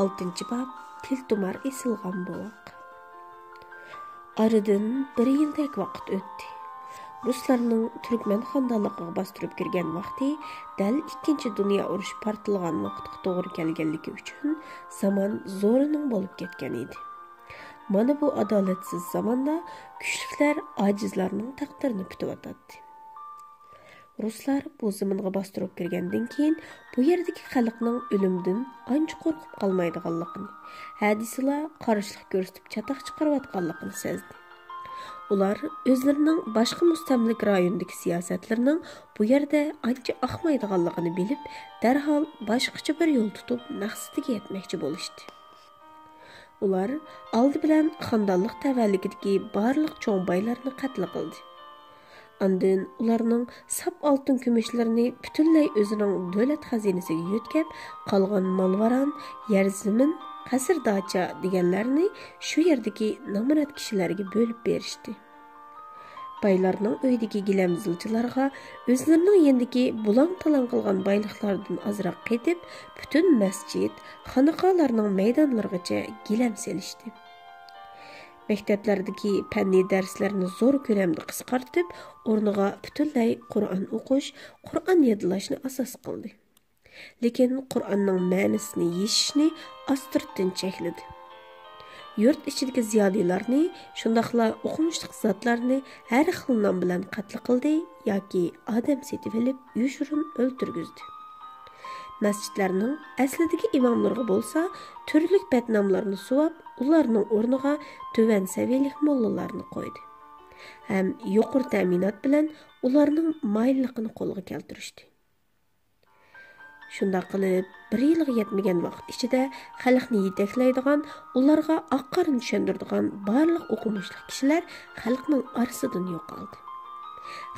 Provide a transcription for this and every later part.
6-bab Tiltumar esilgan boğaq. Aradan bir yıldek vaqt ötdi. Ruslarning Türkmen xandonligiga bostirib kirgan vaqti dal 2 Dünya urushi portlagan vaqtga to'g'ri kelganligi uchun zaman zo'rining bo'lib ketgan edi. Mana bu adolatsiz zamonda kuchliklar ojizlarning taqdirini kutayotdi. Ruslar bu zaminga bostirib kirgandan keyin bu yerdagi xalqning o'limdan ancha qo'rqib qolmaydiganligini, hadislar qarshilik ko'rsatib chatoq chiqarayotganligini sezdi. Ular o'zlarining boshqa mustamlik rayonidagi siyosatlarining bu yerda ancha oqmaydiganligini bilib, darhol boshqacha bir yo'l tutib maqsadiga yetmoqchi bo'lishdi. Ular oldi bilan xandonlik tavalligidagi barliq cho'ng boylarni qatl qildi. Ondan ularning sap oltin kumushlarini butunlay o'zining davlat xazinasiga yo'tkab, qolgan molvaron, yer zamin, qasr dacha deganlarni shu yerdagi namurat kishilarga bo'lib berishdi. Baylarning uydagi gilamzilchilarga o'zlarining yendagi bulang-talang qilgan boyliqlardan azroq qetib, butun masjid, xonaqolarning maydonlarigacha gilam selishdi. Maktablardagi fanniy darslarni zo'r ko'lamda qisqartib, o'rniga butunlay Qur'on o'qish, Qur'on yodlashni asos qildi. Lekin Qur'onning ma'nosini yeshishni astirtdan chekladi. Yurt ichidagi ziyolilarni, shundaqla o'qimishli zotlarni har xil nom bilan qatl qildi yoki odam setib olib, yoshirin o'ltirgizdi. Masjidlarning aslidagi imomlarga bo'lsa, turli badnomlarni suvab, ularning o'rniga tuvan saviyalik mollalarni qo'ydi. Ham yuqori ta'minot bilan ularning mayilligini qo'lga keltirishdi. Shunda qilib, bir yilga yetmagan vaqt ichida xalqni yetaklaydigan, ularga oqqarini tushundiradigan barliq o'qimishli kishilar xalqning orasidan yo'qoldi.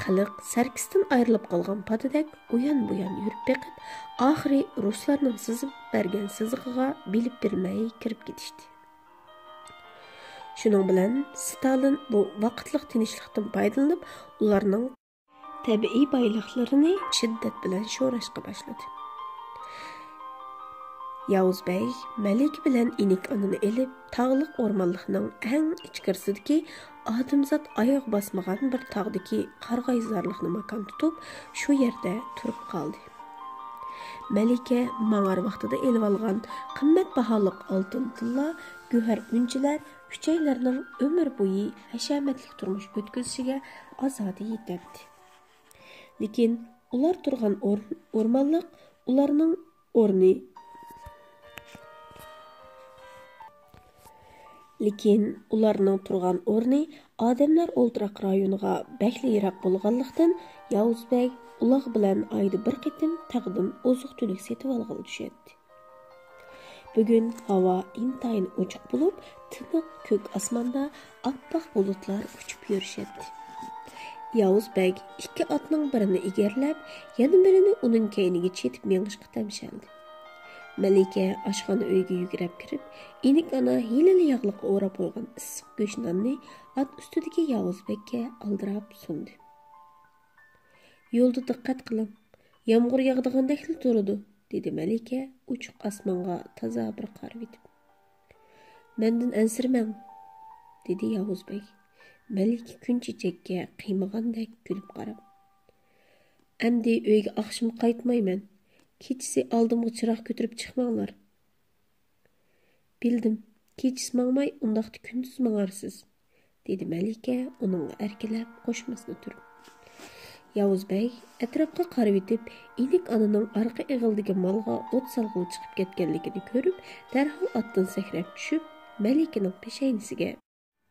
Xalq sarkisdan ayrilib qolgan patidek uyan-buyan yurib beqib, oxiri ruslarning sizib bergan sizig'iga bilib bilmay kirib ketishdi. Shuning bilan Stalin bu vaqtliq tinchlikdan foydalanib, ularning tabiiy boyliqlarini shiddat bilan sho'rashga boshladi. Yavuz Bey Malik bilan inik onini elib, tog'liq o'rmonlikning eng ichkarisidagi odamzod oyoq bosmagan bir tog'dagi qarg'ayzorlikni makon tutib, shu yerda turib qoldi. Malika mang'ar vaqtida elib olgan qimmat baholiq oltin tilla, guhar unchilar uchaylarning umr bo'yi hashamatli turmush o'tkazishiga azodi yetadi. Lekin ular turgan o'rmonlik ularning o'rni odamlar o'ltiraq rayoniga bakli yiroq bo'lganlikdan Yavuz Bey ular bilan oyda bir qitim taqdim oziq-tulik setib olg'ili tushadi. Bugun havo intayin ochiq bo'lib, tiniq ko'k osmonda oppoq bulutlar uchib yurishadi. Yavuz Bey ikki otning birini egarlab, yana birini uning keyniga chetib mengishga tamshaldi. Malika oshxona uyga yugurib kirib, inik ona hilali yog'liq o'rab qo'ygan issiq go'shtnonni ot ustidagi Yavuz Bekka aldirab sundi. Yo'lda diqqat qiling, yomg'ir yog'digandek turadi, dedi Malika uchiq osmonga toza bir qarab etib. Mendan ansirmang, dedi Yavuz Bek. Malika kunchechakka qiymagandek kulib qarab. Endi uyga oqshom qaytmayman. Kechisi oldimga chiroq ko'tarib chiqmanglar. Bildim, kechisi mangmay, undaqda kunduz mangarsiz, dedi Malika uning erkalab qo'shmasini turib. Yavuz Bey atrofga qarab etib, inik onaning orqa ig'ildagi molga o't salg'il chiqib ketganligini ko'rib, darhol otdan sakrab tushib, Malikaning peshaynisiga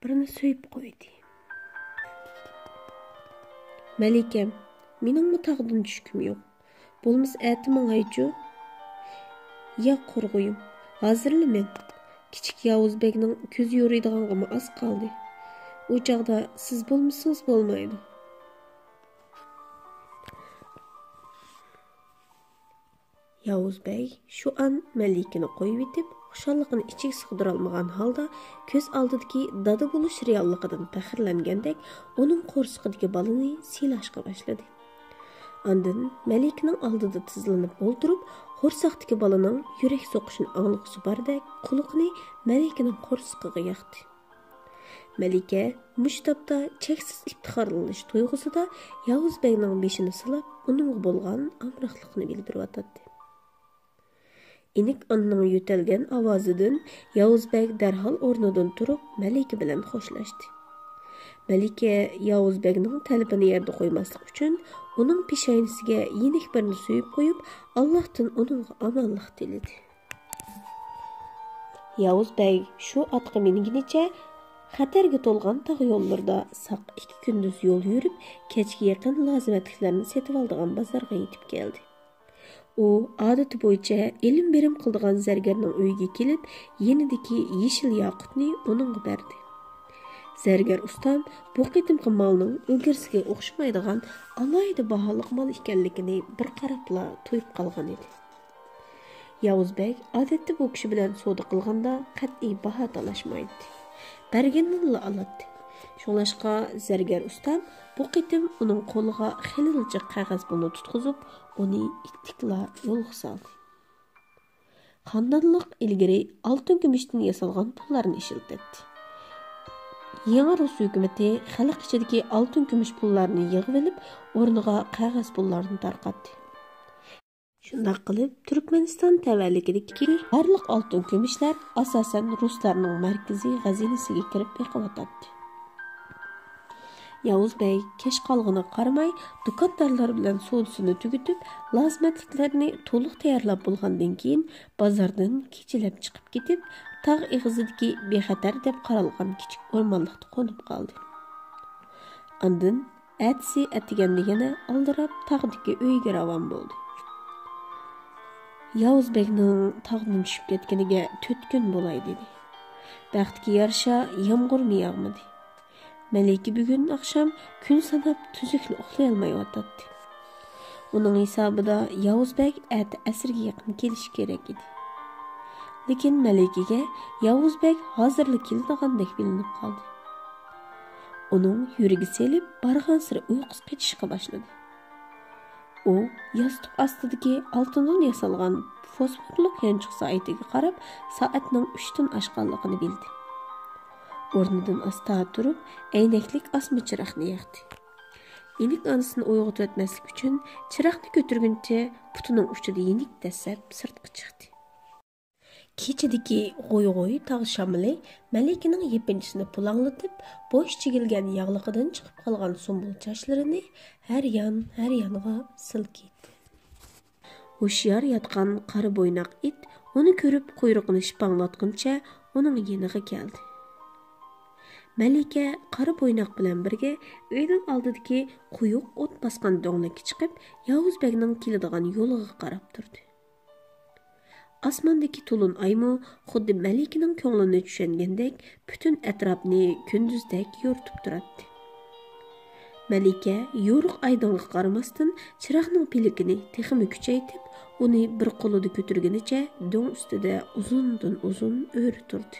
birini so'yib qo'ydi. Malikam, mening mutaqdan tushkim yo'q. Bo'lmas aytmang aychu. Ya qo'rg'uyim, hozirli men. Kichik Yavuz Bekning ko'zi yo'riydiganga oz qoldi. U chaqda siz bo'lmasangiz bo'lmaydi. Yavuz Bey shu an Malikani qo'yib etib, xushalligini ichiga sig'dira olmagan holda ko'z oldidagi dada bo'lish realligidan faxrlangandek, uning qo'rsiqidagi balani siylashga boshladi. Andın Мәликенең алдыда tizlanib o'ltirib, qo'rsaqdagi balaning yurak so'qishini anglag'ысы bardek, quloqni Мәликенең qo'rsaqqiga yaqdi. Мәликә mush topda cheksiz iftixorlanish tuyg'usida Yavuz Beyning beshini silab, uning bo'lgan amroqlikni bildiryotdi. Inik anning yo'talgan ovozidan Yavuz Bey darhol o'rnidan turib, Мәликә bilan xo'shlashdi. Мәликә Yavuz Beyning talabini yerda qo'ymaslik uchun uning peshoynasiga yenik birini suyib qo'yib, Allohdan uningga omonlik tiladi. Yavuz Bey shu otga minginicha xatarga to'lgan tog' yo'llarda saq 2 kunduz yo'l yurib, kechga yaqin lozimatliklarni setib oldigan bozorga yetib keldi. U odati bo'yicha ilm berim qildigan zargarning uyiga kelib, yenidagi yeshil yoqutni uningga berdi. Zargar ustam bu qitimqi malning ilgirsiga o'xshamaydigan alayda baholiq mal ekanligini bir qarabla to'yib qolgan edi. Yavuz Bey odatda bu kishi bilan savdo qilganda qat'iy baho talashmaydi. Berganini oladi. Shunlashqa zargar ustam bu qitim uning qo'liga xililcha qog'oz pulni tutqizib, uni ittiqla yo'lga soldi. Xonadonlik ilgari oltin kumushdan yasalgan pullarni ishlatdi. Yangi Rus hukumati xalq ichidagi oltin kumush pullarni yig'ib olib, o'rniga qog'oz pullarni tarqatdi. Shunday qilib, Turkmaniston tavalligidagi barliq oltin kumushlar asosan ruslarning markaziy xazinasiga kirib beqiyotdi. Yavuz Bey kesh qolg'ini qaramay, do'kondorlar bilan savdosini tugatib, lozimatliklarni to'liq tayyorlab bo'lgandan keyin bozordan kechalab chiqib ketib, tog' eg'izidagi bexatar deb qaralgan kichik o'rmonlikda qo'nib qoldi. Andin atsi atiganda yana aldirab tog'dagi uyga ravon bo'ldi. Yavuz Beyning tog'dan tushib ketganiga 4 kun bo'lay dedi. Baxtga yarasha yomg'irni yog'madi. Мәлике bugun akşam kun sanab tuzukli uxlay olmayotdi. Uning hisobida Yavuz Bey ati asrga yaqin kelishi kerak edi. Lekin Мәликеге Yavuz Bey hozirlik keldigandek bilinib qoldi. Uning yuragi selib, bargan sira uyqusi qechishga boshladi. U yostiq ostidagi oltindan yasalgan fosforlik yanchiq soatiga qarab, soatning 3dan oshganligini bildi. O'rnidan asta turib, aynaklik osma chiroqni yoqdi. Yenik onasini uyg'otib o'tmaslik uchun chiroqni ko'targuncha putining uchida yenik dasab sirtqa chiqdi. Kechadagi g'oy-g'oy tog' shamili Мәликенең yepinchisini pulanglatib, bo'sh chigilgan yog'liqidan chiqib qolgan sumbul chochlarini har yoniga silkitdi. Hushyor yotgan qora bo'ynoq it uni ko'rib quyrug'ini shipanglatguncha uning yeniga keldi. Мәликә qora bo'ynoq bilan birga uyning oldidagi quyuq o't bosgan do'nglikka chiqib, Yavuz Beyning keladigan yo'liga qarab turdi. Osmondagi to'lin aymu xuddi Мәликенең ko'nglini tushungandek, butun atrofni kunduzdek yo'ritib turadi. Мәликә yo'riq aydinga qaramasdan chiroqning pilikini texmi kuchaytib, uni bir qo'lida ko'targanicha do'ng ustida uzun o'ri turdi.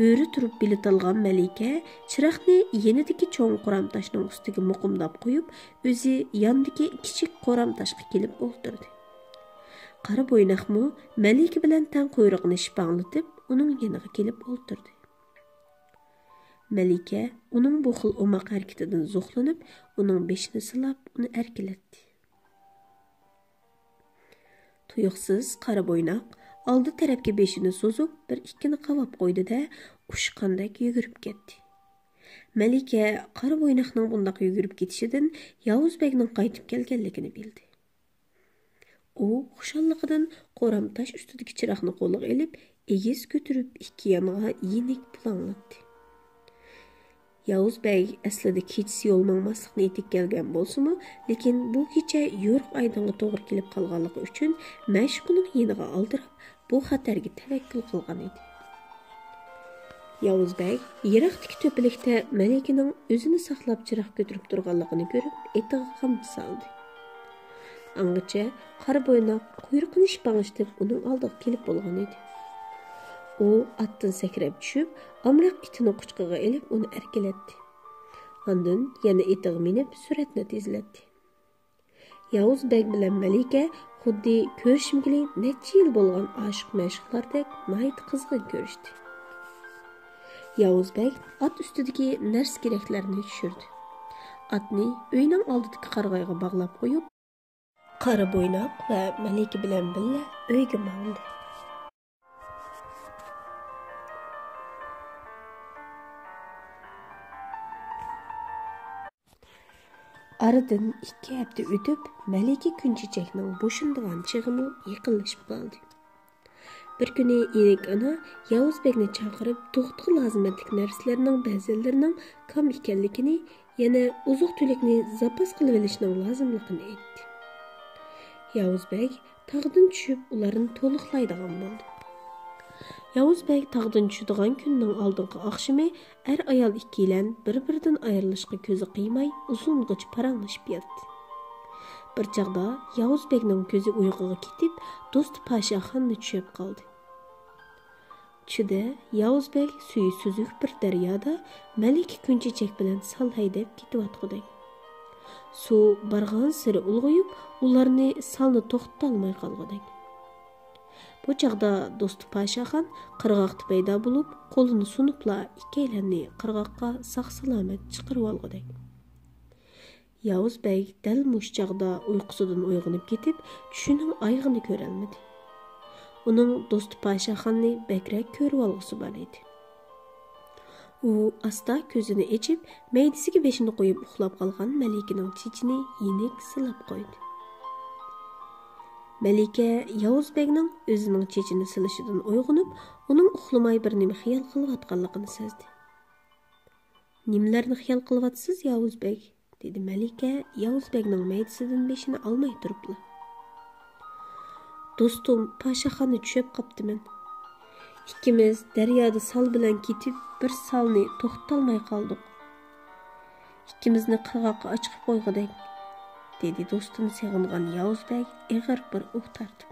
O'ri turib bilet olgan Мәликә chiroqni yenidagi cho'ng qo'ram toshning ustiga muqimdab qo'yib, o'zi yondagi kichik qo'ram toshga kelib o'ltirdi. Qora bo'ynoqmi Мәликә bilan tang quyrug'ini shipanglatib, uning yoniga kelib o'ltirdi. Мәликә uning bu xil o'maq harakatidan zo'xlanib, uning beshini silab, uni erkilatdi. Tuyuqsiz qora bo'ynoq oldi tarafga beshini so'zib, bir ikkini qavab qo'ydi-da, ushqandek yugurib ketdi. Мәликә qora bo'ynoqning bundoq yugurib ketishidan Yavuz Beyning qaytib kelganligini bildi. U xushalligidan qo'ram tosh ustidagi chiroqni qo'liga olib, egiz ko'tarib ikki yoniga yenik pulanglatdi. Yavuz Bey aslida kechasi yo'l mangmaslikni yetib kelgan bo'lsa-mu, lekin bu kecha yo'riq aydinga to'g'ri kelib qolganligi uchun mashquning yeniga oldirib, bu xatarga tavakkul qilgan edi. Yavuz Bey yiroqdagi to'pilikda Мәликенең o'zini saqlab chiroq ko'tarib turganligini ko'rib, etiga qam soldi. Angacha qora bo'ynoq quyruqini shipanglatib uning oldiga kelib bo'lgan edi. U atdan sakrab tushib, amroq itini quchqiga elib uni erkilatdi. Ondan yana etiga minib suratni tezlatdi. Yavuz bek bilan Malika xuddi ko'rishmagili necha yil bo'lgan oshiq mashhurlardek nihoyat qizg'in ko'rishdi. Yavuz bek at ustidagi narsa keraklarni tushirdi. Atni uyning oldidagi qarg'ayga bog'lab qo'yib, qora bo'ynoq va Malika bilan birga uyga mandi. Aradan 2 hafta o'tib, Malika Kunchechakning bo'shindigan chig'imi yaqinlashib qoldi. Bir kuni enik ana Yavuzbekni chaqirib, to'xtiga lozimlik narsalarning ba'zilarining kam ekanligini, yana uzuq-tulikni zapas qilib olishning lozimligini aytdi. Yavuzbek tog'dan tushib, ularni to'liqlaydigan bo'ldi. Yavuzbek tog'dan tushadigan kunning oldingi oqshimi ayol ikkilan bir-biridan ayrilishga ko'zi qiymay uzungacha paranglashib yotdi. Bir chaqda Yavuzbekning ko'zi uyquga ketib, do'sti Pashaxonni tushib qoldi. Tushida Yavuzbek suyi suzuk bir daryoda Malika Kunchechak bilan sal haydab ketayotgandek. Suv barg'an siri ulg'ayib, ularni salni to'xtatolmay qolgandek. Bu chaqda do'sti Pashaxon qirg'oqda paydo bo'lib, qo'lini sunibla ikkalanni qirg'oqqa sog'-salomat chiqarib olgandek. Yavuzbek dal mush chaqda uyqusidan uyg'onib ketib, tushining oyg'ini ko'ra olmadi. Uning do'sti Pashaxonni bakrak ko'rib olg'isi bor edi. U asta ko'zini ochib, maydisiga beshini qo'yib uxlab qolgan Malikaning chechini yenik silab qo'ydi. Malika Yavuzbekning o'zining chechini silishidan uyg'onib, uning uxlamay bir nima xiyol qilayotganligini sezdi. "Nimalarni xiyol qilyapsiz, Yavuzbek?" dedi Malika Yavuzbekning maydisidan beshini olmay turibdi. "Do'stim Pashaxonni tushib qoptiman. Ikkimiz daryoda sal bilan ketib, bir salni to'xtatolmay qoldik. Ikkimizni qirg'oqqa ochib qo'ygandik", dedi do'stini seg'ingan Yavuzbek ig'ir bir uh tortib.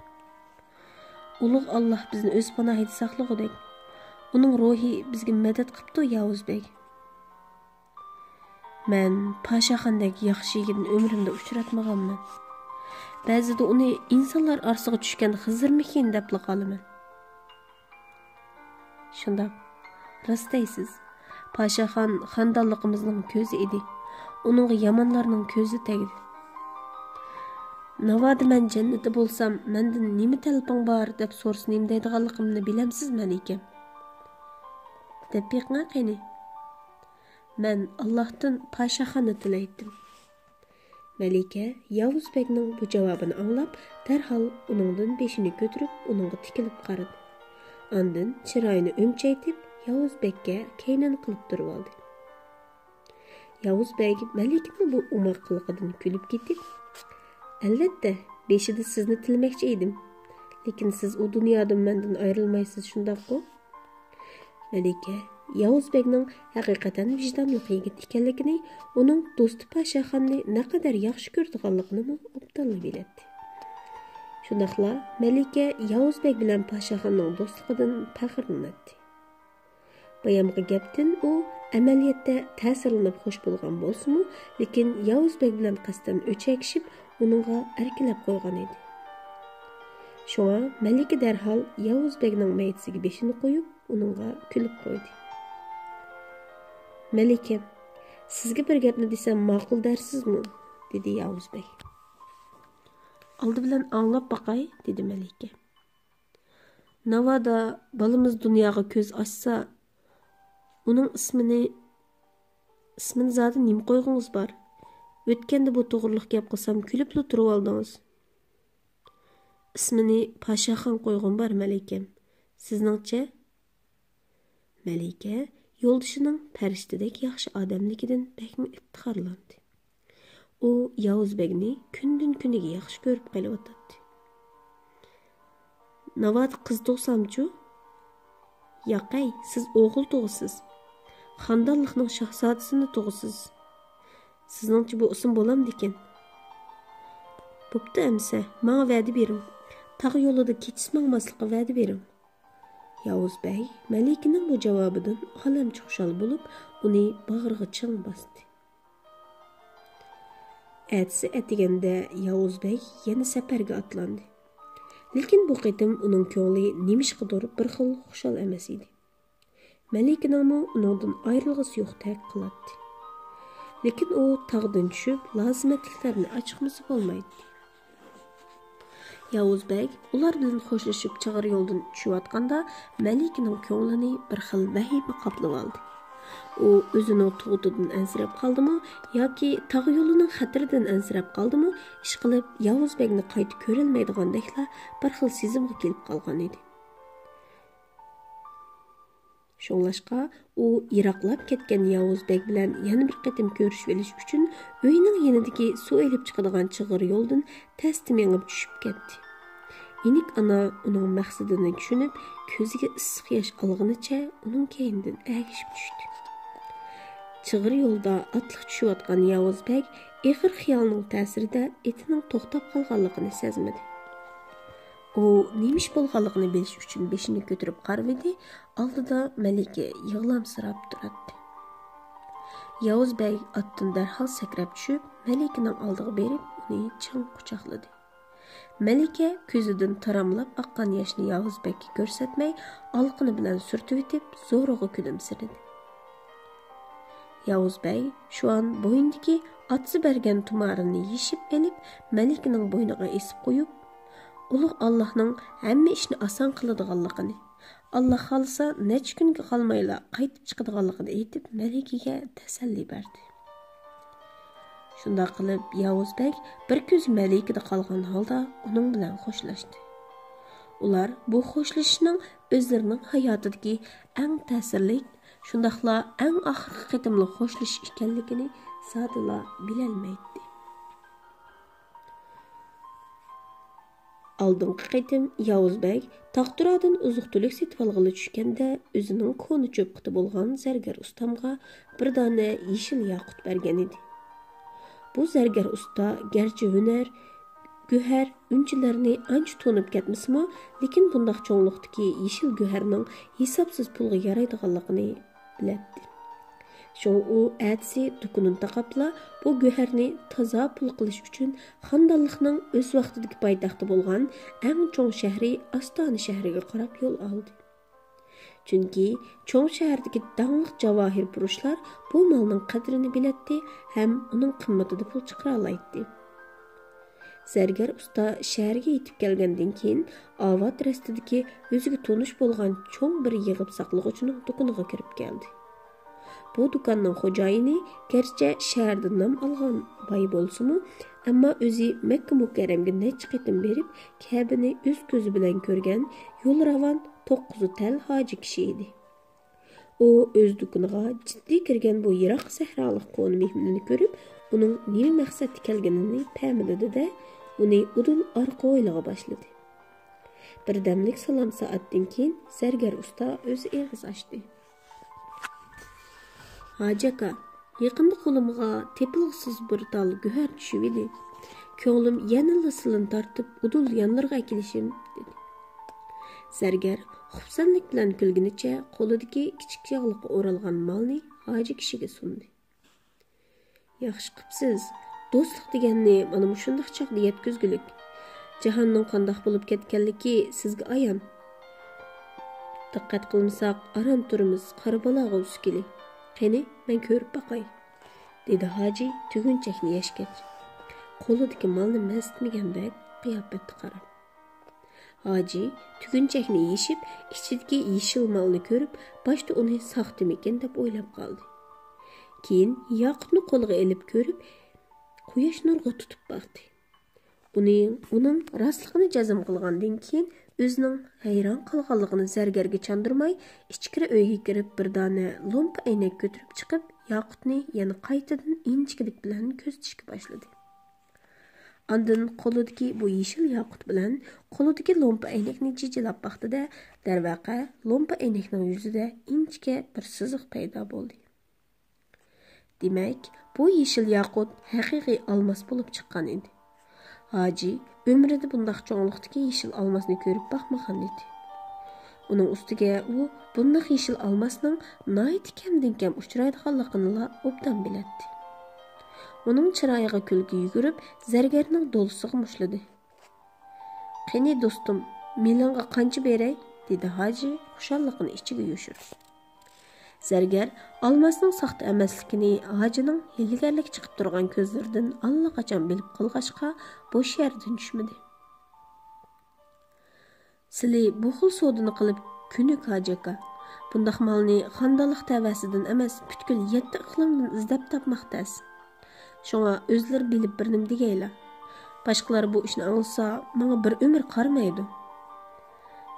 "Ulug' Alloh bizni o'z panohida saqlagudak. Uning ruhi bizga madad qilibdi, Yavuzbek. Men Pashaxondek yaxshi yigitni umrimda uchratmaganman. Ba'zida uni insonlar orasiga tushgan Xizrmikin deb qolaman." "Shundoq, rost deysiz. Pashaxon xandonligimizning ko'zi edi. Uningga yomonlarning ko'zi tegdi. Navoda men jannatda bo'lsam, mendan nima talabing bor deb so'rsa nima deydiganligimni bilamsiz, Malika? Deb beqina qani. Men Allohdan Pashaxonni tilaydim." Malika Yavuzbekning bu javobini anglab, darhol uningdan beshini ko'tarib, uningga tikilib qaradi. Ondan chiroyini o'mchaytib, Yavuzbekka kaynon qilib turib oldi. Yavuzbek Malikaning bu umoqligidan kulib ketib, "Albatta, beshida sizni tilmoqchi edim. Lekin siz u dunyodan mendan ayrilmaysiz, shundaqmi?" Malika Yavuzbekning haqiqatan vijdonli yigit ekanligini, uning do'sti Pashaxonni naqadar yaxshi ko'rdiganligini obdalla biladi. Shundaqla Malika Yavuzbek bilan Pashaxonning do'stligidan faxrlanadi. Bayamqi gapdan u amaliyotda ta'sirlanib xush bo'lgan bo'lsa-mu, lekin Yavuzbek bilan qasddan o'chakishib, uningga erkalab qo'ygan edi. Shunga Malika darhol Yavuzbekning maydisiga beshini qo'yib, uningga kulib qo'ydi. "Malika, sizga bir gapni desam ma'qul dersizmi?" dedi Yavuzbek. "Oldi bilan anglab boqay", dedi Malika. "Navoda balamiz dunyoga ko'z ochsa, uning ismini zodi nima qo'ygingiz bor? O'tganda bu to'g'riliq gap qilsam kulibli turib oldingiz." "Ismini Pashaxon qo'ygan bor, Malikam. Sizningcha?" Malika yo'ldishining farishtadek yaxshi odamligidan bakmi iftixorlandi. U Yavuzbekni kundan kuniga yaxshi ko'rib qolyotdi. "Navoda qiz tug'samchu?" "Yo'qay, siz o'g'il tug'siz. Xandonlikning shahzodasini tug'siz. Sizningcha bu ism bo'lamdikan?" "Bo'pti amsa, menga va'da bering. Tog' yo'lida kechis mangmaslikqa va'da bering." Yavuzbek Malikaning bu javobidan olamcha xushal bo'lib, uni bag'riga ching bosdi. Әтісі әтігенде Yavuzbek yana safarga atlandi. Lekin bu qitim uning ko'ngli nemishqidir bir xil xushal emas edi. Malikaningmi uningdan ayrilg'isi yo'qdek qiladi. Lekin u tog'dan tushib, lozimatliklarni ochiqmasa bo'lmaydi. Yavuzbek ular bilan xo'shlashib chig'ir yo'ldan tushayotganda Malikaning ko'nglini bir xil vahima qoplab oldi. U o'zining tug'utidan ansirab qoldimi yoki tog' yo'lining xatiridan ansirab qoldimi, ish qilib Yavuzbekni qayta ko'rilmaydigandekla bir xil sezimga kelib qolgan edi. Şoңlашqa u yiroqlab ketgan Yavuzbek bilan yana bir qatim ko'rishib olish uchun uyning yanidagi suv elib chiqadigan chig'ir yo'ldan tasti mengib tushib ketdi. Enik ana uning maqsadini tushunib, ko'ziga issiq yosh olg'inicha uning keynidan agishib tushdi. Chig'ir yo'lda atliq tushayotgan Yavuzbek ig'ir xiyolning ta'sirida etining to'xtab qolganligini sezmadi. U nemish bo'lganligini bilish uchun beshini ko'tarib qaradi, oldida Malika yig'lamsirab turadi. Yavuzbek atdan darhol sakrab tushib, Malikaning oldiga berib, uni chang quchoqladi. Malika ko'zidan taramlab oqqan yoshni Yavuzbekka ko'rsatmay, olqini bilan surtib etib, zo'rg'a kulimsiradi. Yavuzbek shu an bo'yindagi atsi bergan tumarini yeshib elib, Malikaning bo'yniga esib qo'yib, Ulug' Allohning hamma ishni oson qiladiganligini, Alloh xolsa necha kunga qolmayla qaytib chiqadiganligini aytib, Malikaga tasalli berdi. Shunda qilib Yavuzbek bir ko'z Malikada qolgan holda uning bilan xo'shlashdi. Ular bu xo'shlashishning o'zlarining hayotidagi eng ta'sirli, shundaqla eng oxirgi qitimli xo'shlash ekanligini zodila bilolmaydi. Aldınqı qitim Yavuzbek taqdiradan uzuq-tulik setib olg'ili tushganda o'zining ko'ni cho'pqiti bo'lgan zargar ustamga bir dona yeshil yaqut bergan edi. Bu zargar usta garchi hunar, guhar, unchilarni ancha to'nib ketmasmi, lekin bundaq cho'ngliqdagi yeshil guharning hisobsiz pulga yaraydiganligini biladi. Şoň u ätisi dukunun taqapla bu göherni taza pul qilish uchun xandonlikning o'z vaqtidagi poytaxti bo'lgan eng cho'ng shahri Ostona shahriga qarab yo'l oldi. Chunki cho'ng shahardagi dangliq javohir purushlar bu molning qadrini biladi ham uning qimmatida pul chiqara oladi. Zargar usta shaharga yetib kelgandan keyin Avad rastidagi o'ziga tonish bo'lgan cho'ng bir yig'ib saqlag'uchining dukaniga kirib keldi. Bu dukanning xo'jayini garchi shaharda nom olgan boy bo'lsa-mu, ammo o'zi Makka Mukarramga necha qitim berib, Ka'bani o'z ko'zi bilan ko'rgan yo'l ravon 9 tal hoji kishi edi. U o'z dukaniga jiddiy kirgan bu yiroq sahrolik qo'ni mehmonini ko'rib, uning nima maqsadga kelganini ta'minladi-da, uni udul orqa o'ylaga boshladi. Birdamlik salom soatdan keyin zargar usta o'zi eg'iz ochdi. Hacı aka, yaqında qo'limga tepilg'isiz bir tal guhar tushib edi. Ko'nglim yana silin tortib, udul yanlarga kelishim dedi. Zargar xufsanlik bilan kulgunicha qo'lidagi kichik yog'liqqa o'ralgan molni hoji kishiga sundi. Yaxshi qipsiz, do'stlik deganni mana shundoq chaqda yetkizgulik. Jahonning qandoq bo'lib ketganligi sizga ayon. Diqqat qilmasak, aram turimiz qari balaga uskili. Qani, men ko'rib baqay, dedi hoji tugunchakni yashgach. Qo'lidagi molni mastmagandek qiyofatga qarab. Hoji tugunchakni yeshib, ichidagi yeshil molni ko'rib, boshda uni soxtimikin deb o'ylab qoldi. Keyin yoqutni qo'liga elib ko'rib, quyosh nurga tutib baqdi. Uning rostligini jazm qilgandan keyin o'zining hayron qolganligini zargarga chandirmay, ichkari uyga kirib bir dona lompa aynak ko'tarib chiqib, yoqutni yana qaytadan inchiklik bilan ko'zitishga boshladi. Ondan qo'lidagi bu yeshil yoqut bilan qo'lidagi lompa aynakni jijilab baqdi-da, darvaqa lompa aynakning yuzida inchika bir siziq paydo bo'ldi. Demak, bu yeshil yoqut haqiqiy olmos bo'lib chiqqan edi. Hoji ömrida bundaq cho'ngliqdagi yeshil olmosni ko'rib baqmagan edi. Uning ustiga u bundaq yeshil olmosning nihoyat kamdan kam uchraydiganligini obdan biladi. Onun çırayıga külgü yugurib, zargarning do'lisiga mushladi. "Qani do'stim, melonga qancha beray?" dedi Hoji xushalligini ichiga yo'shirib. Zargar almasning saxta emasligini Hojining hilgarlik chiqib turgan ko'zlaridan allaqachon bilib qolg'achqa bo'sh yerdan tushmadi. "Sizli bu xil sodini qilib kunik Hoji aka. Bundaq malni xandonliq tavasidan emas, butkul 7 iqlimdan izlab topmoqdasiz. Şoňa özleri bilip bir nim degeyler. Başkalar bu işni anlasa, bana bir ömür qarmaydı."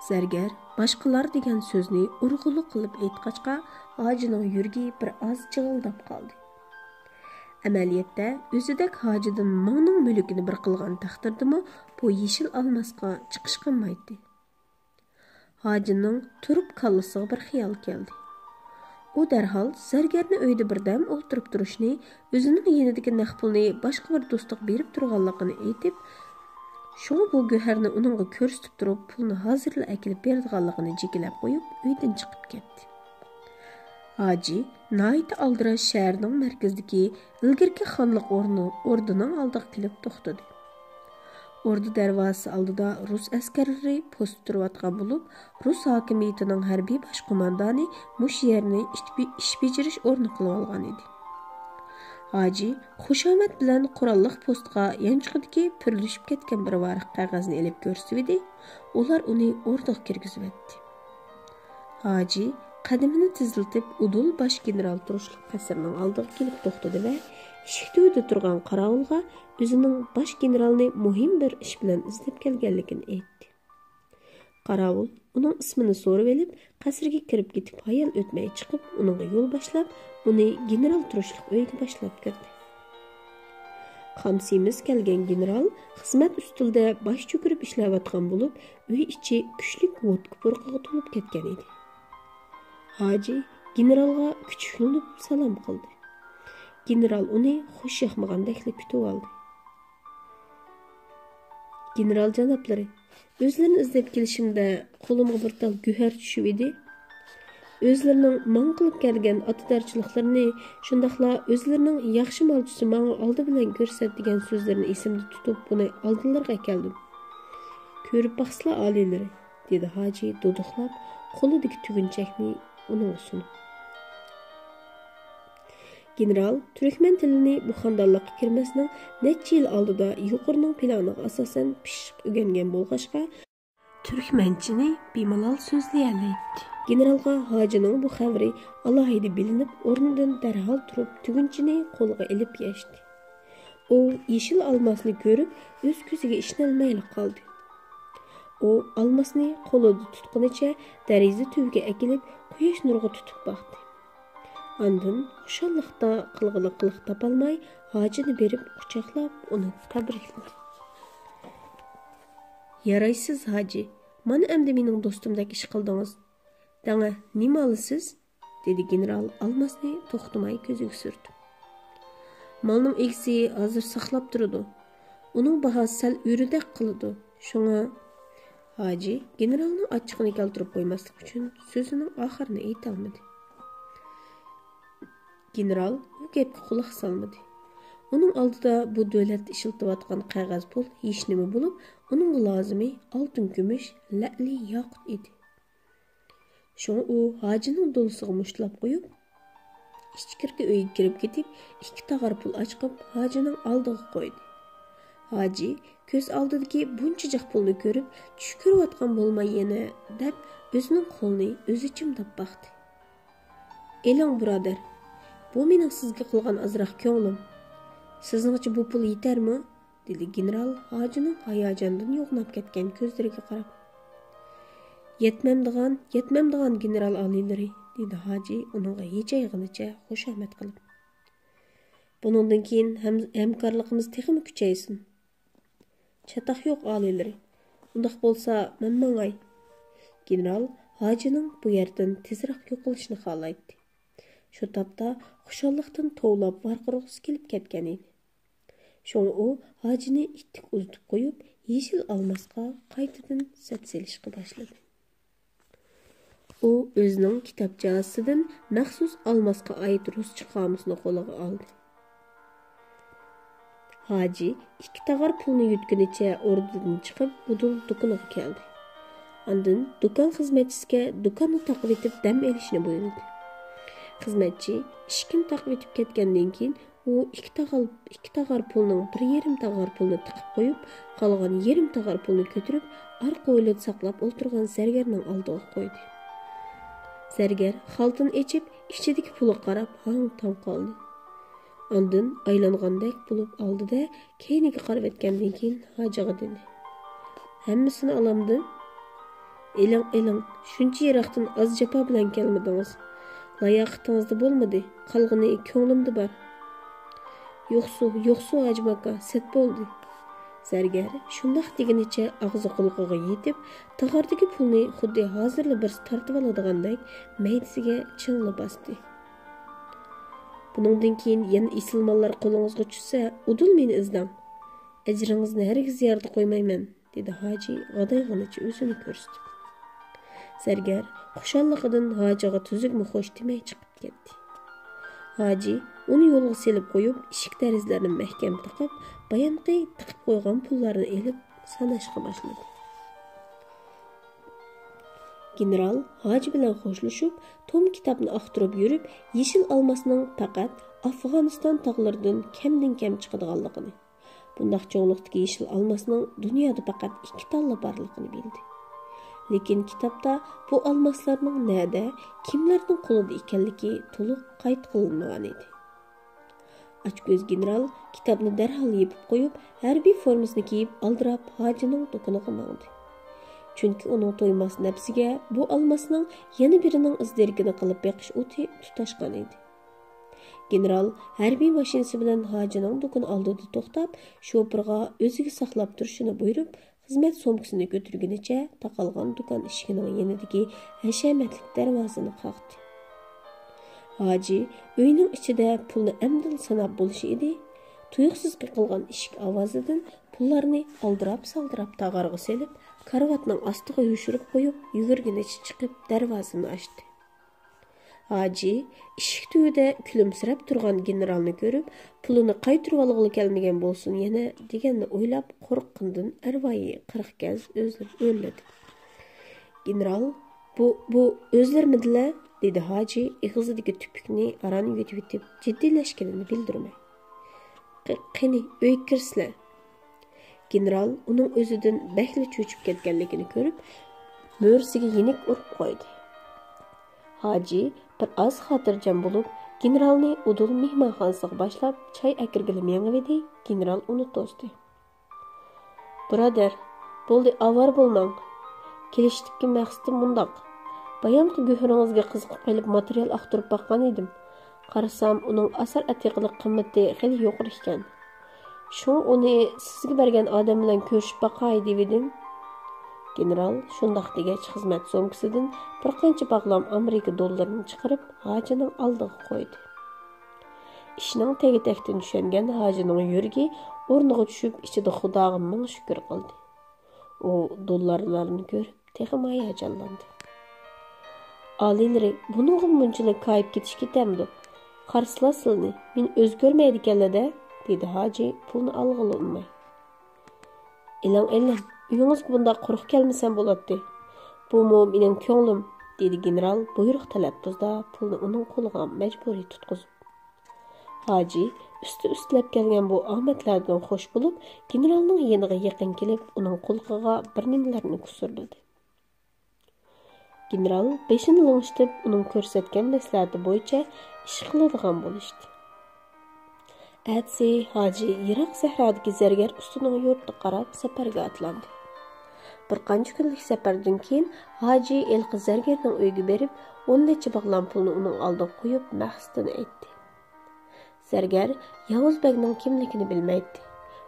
Zargar başkalar degan sözni urg'ulu qilib aytqachqa, Hojining yuragi bir oz jig'ildab qoldi. Amaliyotda o'zidek Hojidan mingning mulkini bir qilgan taqdirdimi, bu yeshil almasqa chiqish qilmaydi. Hojining turib kallasiga bir xiyol keldi. O dərhal zargarni uyda birdam o'ltirib turishni, o'zining yenidagi naq pulni boshqa bir do'stiga berib turganligini aytib, shunga bu go'harni uningga ko'rsatib turib, pulni hozirla akilib beradiganligini jikilab qo'yib, uydan chiqib ketdi. Hoji nayt aldirash shaharning markazidagi ilgirki xonlik o'rnining oldiga kelib to'xtadi. Ordu darvozasi oldida Rus askarlari post turayotgan bo'lib, Rus hokimiyatining harbiy bosh qo'mondoni mush yerni ish bejirish o'rni qilib olgan edi. Hoji xushomad bilan qurolliq postga yanchiqidagi purlishib ketgan bir varaq qog'ozni olib ko'rsatdi. Ular uni o'rniga kirgizibdi. Hoji qadamini tiziltib, udul bosh general turishliq qasrning oldiga kelib to'xtadi va eshikda turgan qarovulga o'zining bosh generalni muhim bir ish bilan izlab kelganligini aytdi. Qarovul uning ismini so'rab olib, qasrga kirib ketib, hayal o'tmay chiqib, uningga yo'l boshlab, uni general turishliq uyga boshlab kirdi. Qamsimiz kelgan general xizmat ustida bosh cho'kirib ishlayotgan bo'lib, uy ichi kuchli vodka purqiga to'lib ketgan edi. Hoji generalga kuchuklanib salom qildi. General uni xush yoqmagandek kutib oldi. "General janoblari, o'zlarini izlab kelishimda qo'limga bir tal go'har tushib edi. O'zlarining man qilib kelgan atidarchiliklarini, shundaqla o'zlarining yaxshi molchisi menga oldi bilan ko'rsat degan so'zlarini esimda tutib, buni oldinlarga keldim. Ko'rib baqsizlar oliylari", dedi Hoji duduqlab, qo'lidagi tugunchakni uning sunib. General Türkmen tilini bu xandonlikqa kirmasning necha yil oldida yuqorining planiga asosan pishiq o'rgangan bo'lg'achqa, turkmanchini bemalol so'zlayolmaydi. Generalga Hojining bu xabari alohida bilinib, o'rnidan darhol turib, tugunchini qo'lga ilib yashdi. U yeshil almasni ko'rib, o'z ko'ziga ishonolmay qoldi. U almasni qo'lida tutqunicha dariza tubiga akilib, quyosh nuriga tutib boqdi. Ondan xushalliqda qilg'iliq topolmay, Hojini berib quchoqlab, uni tabrikladi. "Yaraysiz Hoji, mana endi mening do'stimdek ish qildingiz. Dana, nima olasiz?" dedi general almasni to'xtamay ko'ziga surdi. "Malning egisi hozir saqlab turadi. Uning bahosi sal o'ridek qiladi. Shunga..." Hoji generalning ochiqni keltirib qo'ymaslik uchun so'zining oxirini ayta olmadi. General bu gapga quloq solmadi. Uning oldida bu davlat ishlatayotgan qog'oz pul hech nima bo'lib, uning lozimi oltin, kumush, la'li, yoqut edi. Shunga u Hojining do'lisiga mushlab qo'yib, ichkirgi uyga kirib ketib, 2 tag'ar pul ochqib, Hojining oldiga qo'ydi. Hoji ko'z oldidagi buncha pulni ko'rib, tush ko'rayotgan bo'lmay yana deb o'zining qo'lini o'zi chimdab baqdi. "Eling birodar, bu mening sizga qilgan azroq ko'nglim. Sizningcha bu pul yetarmi?" dedi general Hojining hayajondan yo'qnab ketgan ko'zlariga qarab. Yetmamdigan general oliylari", dedi Hoji uningga yechayg'inicha xushomad qilib. "Buningdan keyin hamkorligimiz texmi kuchaysin. Chataq yo'q oliylari. Undaq bo'lsa, men mangay." General Hojining bu yerdan tezroq yo'qolishini xohlaydi. Shu topda xushalliqdan tovlab varqirg'isi kelib ketgan edi. Shunga u Hojini ittik uzitib qo'yib, yeshil almasqa qaytadan sat selishga boshladi. U o'zining kitobchasidan maxsus almasqa oid ruscha qomusini qo'liga oldi. Hacı ikki tağar pulni yutgunicha o'rnidan chiqib, Udul do'koniga keldi. Ondan do'kon xizmatchisiga do'konni taqib etib dam olishni buyurdi. Xizmatchi ishkini taqib etib ketgandan keyin u ikki tağar pulning bir yarim tağar pulni tiqib qo'yib, qolgan yarim tağar pulni ko'tarib, arqa o'ylida saqlab o'ltirgan zargarning oldiga qo'ydi. Zargar xaltini ochib, ichidagi pulga qarab, hang-tong qoldi. Ondan aylangandek bo'lib oldi-da, keyniga qarab etgandan keyin Hojiga dedi: "Hammasini olamdi? Eling, shuncha yiroqdan oz jafo bilan kelmadingiz. Layoqatingizda bo'lmadi, qolgani ko'nglimda bor." Yo'qsu, Hajim aka, set bo'ldi. Zargar shundoq degunicha og'zi qulog'iga yetib, tag'ardagi pulni xuddi hozirla bir tortib oladigandek maydasiga chingla bosdi. Buningdan keyin yana isilmonlar qo'lingizga tushsa, Udul meni izlang. Ajringizni hargiz yerda qo'ymayman, dedi Hoji g'adayg'inicha o'zini ko'rsatib. Zargar xushalligidan Hojiga tuzukmi xo'sh demay chiqib ketdi. Hoji uni yo'lga selib qo'yib, eshik darizlarini mahkam taqib, bayonqi tiqib qo'ygan pullarni elib sanashga boshladi. General Hoji bilan xo'shlashib, tom kitobni oqtirib yurib, yeshil olmosning faqat Afg'oniston tog'laridan kamdan-kam chiqadiganligini, bundaq cho'nglikdagi yeshil olmosning dunyoda faqat 2 talla borligini bildi. Lekin kitobda bu olmoslarning nada, kimlarning qo'lida ekanligi to'liq qayd qilinmagan edi. Ochko'z general kitobni darhol yepib qo'yib, harbiy formasini kiyib, aldirab Hojining do'koniga mangdi. Chunki uning to'ymas nafsiga bu olmosning yana birining izdirigini qilib beqish o'ti tutashgan edi. General harbiy mashinasi bilan Hojining do'koni oldida to'xtab, sho'pirga o'ziga saqlab turishini buyurib, xizmat so'mkasini ko'targunicha taqalgan do'kon eshigining yanidagi hashamatli darvozani qoqdi. Hoji uyning ichida pulni amdil sanab bo'lishi edi. Tuyuqsiz qilgan eshik ovozidan pullarni aldirab-saldirab tag'arga selib, karvatning ostiga yushirib qo'yib, yugurgunicha chiqib darvozani ochdi. Hoji eshik tubida kulimsirab turgan generalni ko'rib, pulini qaytirib olg'ili kelmagan bo'lsin yana deganni o'ylab, qo'rqqandan arvoyi qirqgaz o'rladi. General, bu o'zlarmidilar? Dedi Hoji ig'izidagi tupukni aran yutib jiddiylashganini bildirmay. Qani, uyga kirsizlar. General uning o'zidan bakli cho'chib ketganligini ko'rib, mo'rsiga yenik urib qo'ydi. Hoji bir oz xotirjam bo'lib, generalni Udul mehmonxonasiga boshlab choy akirgili mengivdi. General uni to'sdi. Birodar, bo'ldi, avar bo'lmang. Kelishdikki maqsadim bundoq. Bayamqi guhuringizga qiziqib qolib material aqtirib boqqan edim. Qarasam, uning asar atiqlik qimmati xeli yuqori ekan. Shu uni sizga bergan odam bilan ko'rishib boqay dedim. General shundoq degach xizmat so'mkasidan bir qancha bog'lam Amerika dollarini chiqarib Hojining oldiga qo'ydi. Ishning tegi-takdan tushungan Hojining yuragi o'rniga tushib, ichida Xudoga ming shukr qildi. U dollarlarni ko'rib, texmi hayajonlandi. Alilari buningga bunchalik kayib ketish ketamdi. Qarslasizni, men o'z ko'rmaydi ekanlar-da, dedi Hoji pulni olg'ili unmay. Elang, uyingizga bunda quruq kelmasam bo'ladi. Bu mening ko'nglim, dedi general buyruq talaffuzda pulni uning qo'liga majburiy tutqizib. Hoji ustlab kelgan bu omadlardan xush bo'lib, generalning yeniga yaqin kelib, uning qo'liga bir nimalarni kusurdi. General beshini long'ishtirib, uning ko'rsatgan maslahati bo'yicha ish qiladigan bo'lishdi. Atsi Hoji yiroq sahrodagi zargar ustining yurtga qarab safarga otlandi. Bir qancha kunlik safardan keyin Hoji elqi zargarning uyiga berib, 10 necha bog'lam pulni uning oldiga qo'yib, maqsadini aytdi. Zargar Yavuzbekning kimligini bilmaydi.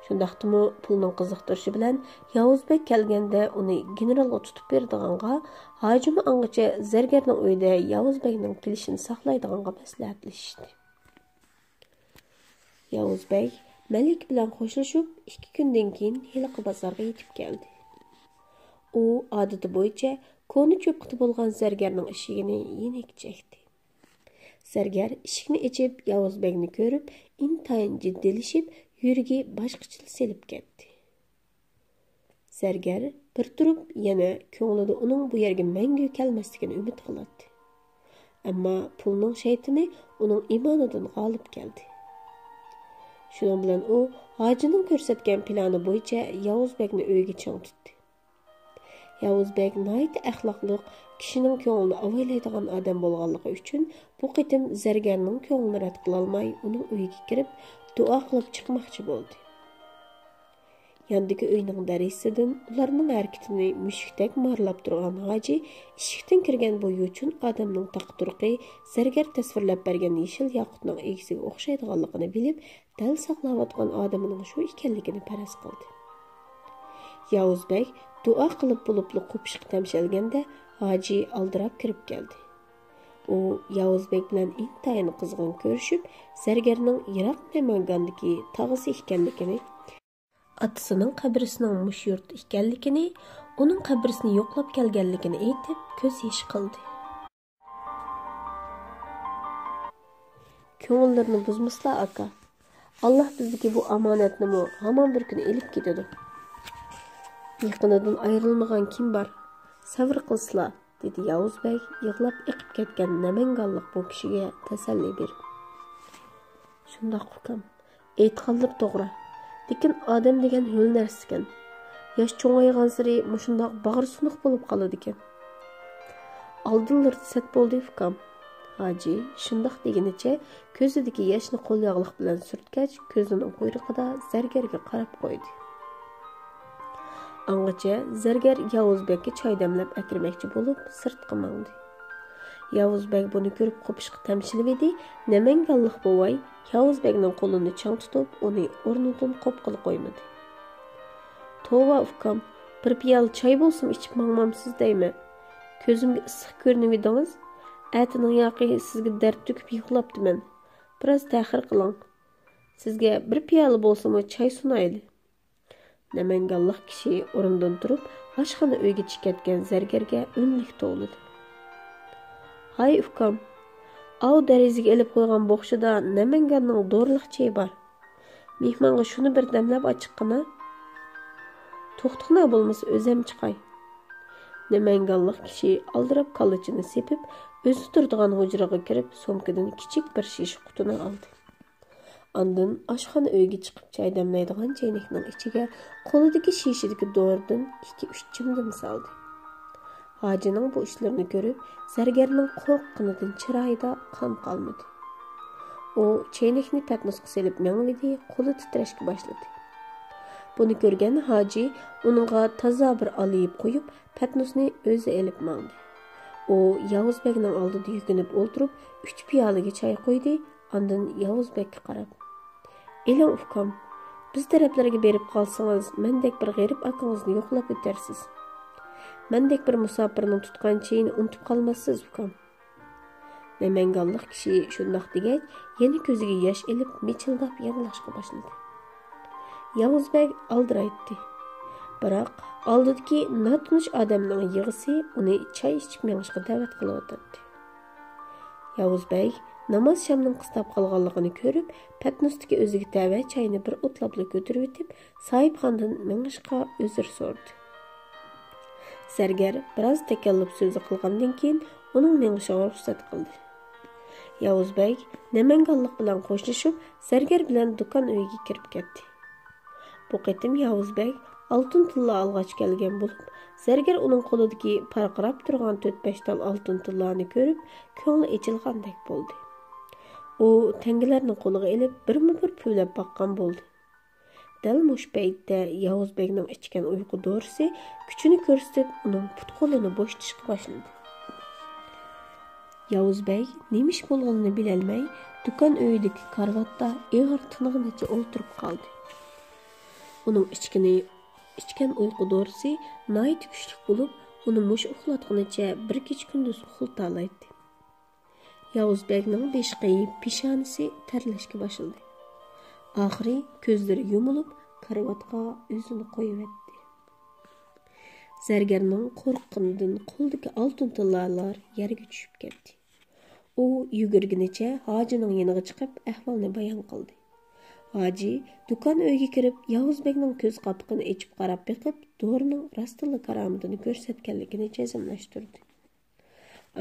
Shundaqdimi pulning qiziqtirishi bilan Yavuzbek kelganda uni generalga tutib berdiganga, Hojimi angacha zargarning uyida Yavuzbekning kelishini saqlaydiganga maslahatlashdi. Yavuzbek Malik bilan xo'shlashib, 2 kundan keyin Hiliqi bozorga yetib keldi. U odati bo'yicha ko'ni cho'pqiti bo'lgan zargarning eshigini yenik chekdi. Zargar eshikni ochib Yavuzbekni ko'rib, intayin jiddiylashib, yürigi başqacha selib ketdi. Zargar bir turib yana ko'nglida uning bu yerga mangu kelmasligini umid qiladi. Ammo pulning shaytoni uning imonidan g'olib keldi. Shuning bilan u hojining ko'rsatgan plani bo'yicha Yavuzbekni uyga chang tutdi. Yavuzbek nihoyat axloqli, kishining ko'nglini avaylaydigan odam bo'lganligi uchun bu qitim zargarning ko'nglini rad qila olmay uning uyiga kirib duo qilib chiqmoqchi bo'ldi. Yandagi uyning darisidan ularning harakatini mushukdek marlab turgan hoji eshikdan kirgan bo'yi uchun odamning taqturqi zargar tasvirlab bergan yeshil yoqutning egisiga o'xshaydiganligini bilib, dal saqlayotgan odamining shu ekanligini faraz qildi. Yavuzbek duo qilib bo'libli qo'pishib tamshalganda hoji aldirab kirib keldi. U Yavuzbek bilan intayin qizg'in ko'rishib, zargarning yiroq Namangandagi tog'isi ekanligini, atasining qabrisining mush yurt ekanligini, uning qabrisini yo'qlab kelganligini aytib, ko'z yosh qildi. Ko'ngillarni buzmaslar aka. Alloh bizdagi bu omonatni hamon bir kun elib ketadi. Yaqinidan ayrilmagan kim bor? Sabr qilsizlar, dedi Yavuzbek yig'lab iqib ketgan Namanganlik bu kishiga tasalli berib. Shundoq ukam, aytganlar to'g'ri. Lekin odam degan ho'l narsa ekan. Yosh cho'ng'aygan sari mushundoq bag'ri sunuq bo'lib qoladi ekan. Oldinlar sat bo'ldi ukam. Hoji shundoq degunicha ko'zidagi yoshni qo'l yog'liq bilan surtgach, ko'zining quyruqida zargarga qarab qo'ydi. Angacha zargar Yavuzbekka choy damlab akirmoqchi bo'lib sirtqa mangdi. Yavuzbek buni ko'rib qo'pishqa tamshilib edi. Namanganlik bovay Yavuzbekning qo'lini chang tutib, uni o'rnidan qo'pqilib qo'ymadi. "Tova ukam, bir piyola choy bo'lsin ichib mangmamsiz deymi? Ko'zimga issiq ko'rinib edingiz. Atining yoqi sizga dard to'kib yig'labdiman. Biroz ta'xir qiling. Sizga bir piyola bo'lsa-mu choy sunayli." Namanganlik kishi o'rnidan turib, oshxona uyga chiqayotgan zargarga o'nlik to'ladi. "Hay ukam, av dariziga ilib qo'ygan bo'xshida Namanganning do'rliq chayi bor. Mehmonga shuni bir damlab ochiqqina. To'xtiqna bo'lmasa o'zim chiqay." Namanganlik kishi aldirab kalichini sepib, o'zi turadigan hujraga kirib, so'mkadan kichik bir shisha qutini oldi. Ondan oshxona uyga chiqib choy damlaydigan chaynakning ichiga qo'lidagi shishadagi do'rdan 2-3 chimdim soldi. Hojining bu ishlarini ko'rib, zargarning qo'rqqanidan chiroyida qon qolmadi. U chaynakni patnosga selib mangvidi, qo'li titrashga boshladi. Buni ko'rgan hoji uningga toza bir olib qo'yib, patnosni o'zi elib mangdi. U Yavuzbekning oldida yukinib o'tirib, 3 piyolaga choy qo'ydi, ondan Yavuzbekka qarab: "Eling ukam, biz taraflarga berib qolsangiz, mendek bir g'arib akangizni yo'qlab o'tarsiz. Mendek bir musofirning tutgan cheyini unutib qolmassiz ukam." Namanganlik kishi shundoq degach, yana ko'ziga yosh elib, michildab yig'lashga boshladi. Yavuzbek aldiraytdi. Biroq oldidagi notanish odamning yig'isi uni choy ichib mengishga da'vat qilyotdi. Yavuzbek namoz shamning qistab qolganligini ko'rib, patnosdagi o'ziga tava choyni bir o'tlabli ko'tarib o'tib, sohibxondan mengishga uzr so'radi. Zargar biroz takalluf so'zi qilgandan keyin uning mengishiga ruxsat qildi. Yavuzbek Namanganlik bilan qo'shilib, zargar bilan do'kon uyiga kirib ketdi. Bu qitim Yavuzbek oltin tilla olg'ach kelgan bo'lib, zargar uning qo'lidagi parqirab turgan 4-5 tal oltin tillani ko'rib, ko'ngli echilgandek bo'ldi. U tangalarni qo'liga olib, birma-bir puvlab boqqan bo'ldi. Dal mush paytda Yavuzbekning ichgan uyqu dorisi kuchini ko'rsatib, uning put-qo'lini bo'shatishga boshladi. Yavuzbek nima ish bo'lganini bilolmay, do'kon uyidagi karvatda og'ir tinig'icha o'ltirib qoldi. Uning ichgan uyqu dorisi nihoyat kuchli bo'lib, uni mush uxlatganicha bir kech kunduz uxlatalaydi. Yavuzbekning beshi qayib, peshonasi terlashga boshladi. Oxiri ko'zlari yumilib, karvatga o'zini qo'yibdi. Zargarning qo'rqqanidan qo'ldagi oltin tillalar yerga tushib ketdi. U yugurgunicha hojining yoniga chiqib ahvolni bayon qildi. Hacı dukan öyge kirib, Yavuzbekning ko'z qapqini echib qarab beqib, dorining rastilla karamatini ko'rsatganligini jazmlashtirdi.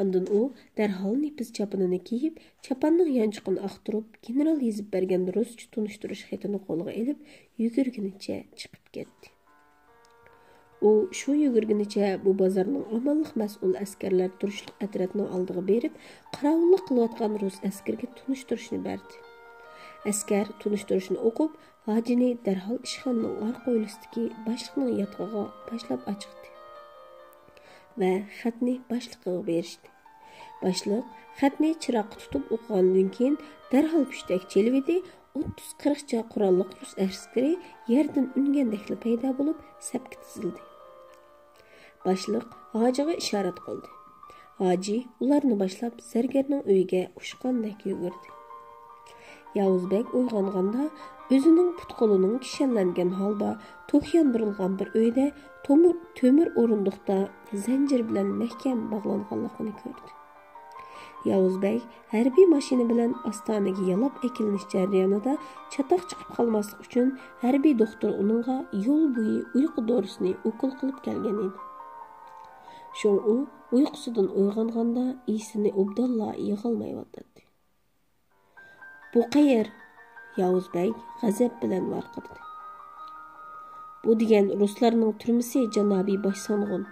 Andın u dərhal nefis çapınını kiyib, çapanның yançıqını axtırıb, general yezib bergen rusça tunuşturuş xetini qolğa elib, yugurgunicha chiqib ketdi. U shu yugurgunicha bu bozorning amalliq mas'ul askarlar turishliq atratining oldiga berib, qarovullik qilayotgan rus askarga tunuşturishni berdi. Askar tunuşturishni o'qib, Hojini dərhal ishxonaning orqa hovlisidagi boshliqning yotqig'iga boshlab ochdi va xatni boshliqqa berishdi. Boshliq xatni chiroqqa tutib o'qigandan keyin darhol pushtak chelivdi, 30-40 qurolliq rus askari yerdan ungandekli paydo bo'lib sapga tizildi. Boshliq Hojiga ishorat qildi. Hoji ularni boshlab zargarning uyiga ushqandek yugurdi. Yavuzbek uyg'onganda o'zining put-qo'lining kishanlangan holda tok yondirilgan bir uyda to'mir o'rindiqda zanjir bilan mahkam bog'langanligini ko'rdi. Yavuzbek harbiy mashina bilan Ostonaga yalab ekilinish jarayonida chatoq chiqib qolmaslik uchun harbiy doktor uningga yo'l bo'yi uyqu dorisini ukol qilib kelgan edi. Sho'ng u uyqusidan uyg'onganda esini obdalla yig'olmayotdi. Bu qayer? Yavuzbek g'azab bilan varqirdi. Bu degan ruslarning turmisi janobiy boshsong'un,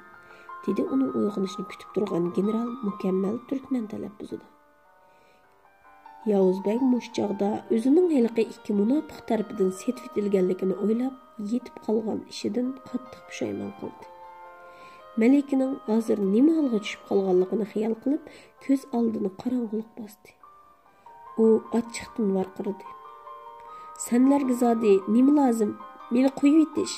dedi uning uyg'onishini kutib turgan general mukammal turkman talaffuzida. Yavuzbek mushchaqda o'zining haliqi ikki munofiq tarafidan setvitilganligini o'ylab, yetib qolgan ishidan qattiq pushaymon qildi. Malikaning hozir nima holga tushib qolganligini xayol qilib, ko'z oldini qorong'ulik bosdi. U ochiqdan varqirdi. Senlarga zodi nima lozim? Meni qo'yib etish.